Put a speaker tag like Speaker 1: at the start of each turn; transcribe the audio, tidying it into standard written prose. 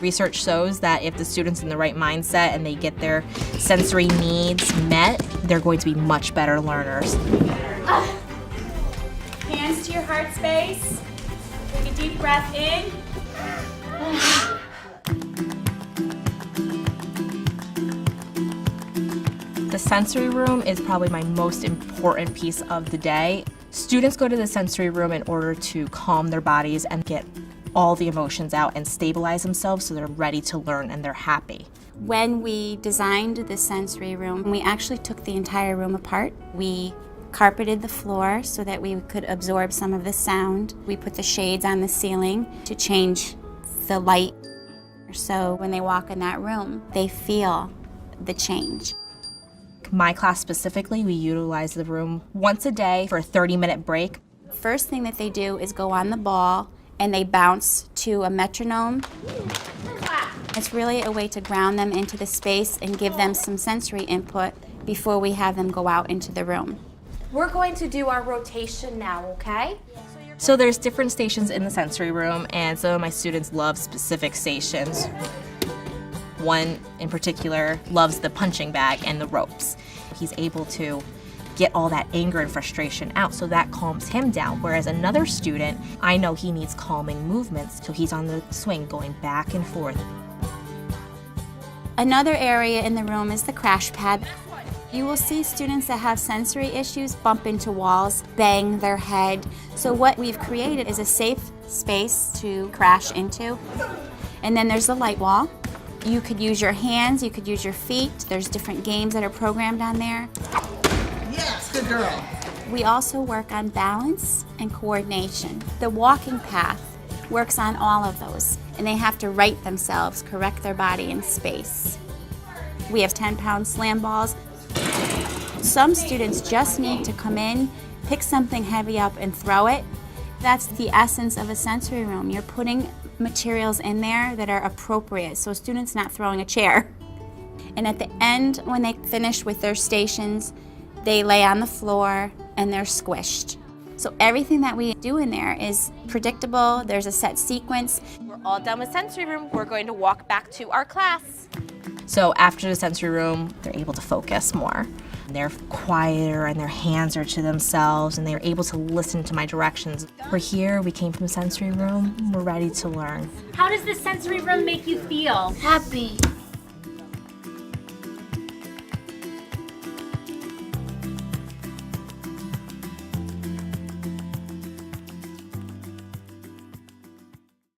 Speaker 1: Research shows that if the student's in the right mindset and they get their sensory needs met, they're going to be much better learners.
Speaker 2: Hands to your heart space. Take a deep breath in.
Speaker 1: The sensory room is probably my most important piece of the day. Students go to the sensory room in order to calm their bodies and get all the emotions out and stabilize themselves so they're ready to learn and they're happy.
Speaker 3: When we designed the sensory room, we actually took the entire room apart. We carpeted the floor so that we could absorb some of the sound. We put the shades on the ceiling to change the light. So when they walk in that room, they feel the change.
Speaker 1: My class specifically, we utilize the room once a day for a 30-minute break.
Speaker 3: First thing that they do is go on the ball and they bounce to a metronome. It's really a way to ground them into the space and give them some sensory input before we have them go out into the room.
Speaker 4: We're going to do our rotation now, okay?
Speaker 1: So there's different stations in the sensory room, and some of my students love specific stations. One in particular loves the punching bag and the ropes. He's able to get all that anger and frustration out, so that calms him down. Whereas another student, I know he needs calming movements, so he's on the swing going back and forth.
Speaker 3: Another area in the room is the crash pad. You will see students that have sensory issues bump into walls, bang their head. So what we've created is a safe space to crash into. And then there's the light wall. You could use your hands, you could use your feet. There's different games that are programmed on there.
Speaker 5: Yes, good girl.
Speaker 3: We also work on balance and coordination. The walking path works on all of those, and they have to right themselves, correct their body in space. We have 10-pound slam balls. Some students just need to come in, pick something heavy up and throw it. That's the essence of a sensory room. You're putting materials in there that are appropriate, so a student's not throwing a chair. And at the end, when they finish with their stations, they lay on the floor and they're squished. So everything that we do in there is predictable. There's a set sequence.
Speaker 4: We're all done with sensory room. We're going to walk back to our class.
Speaker 1: So after the sensory room, they're able to focus more. They're quieter and their hands are to themselves and they're able to listen to my directions. We're here, we came from the sensory room, we're ready to learn.
Speaker 2: How does the sensory room make you feel?
Speaker 6: Happy.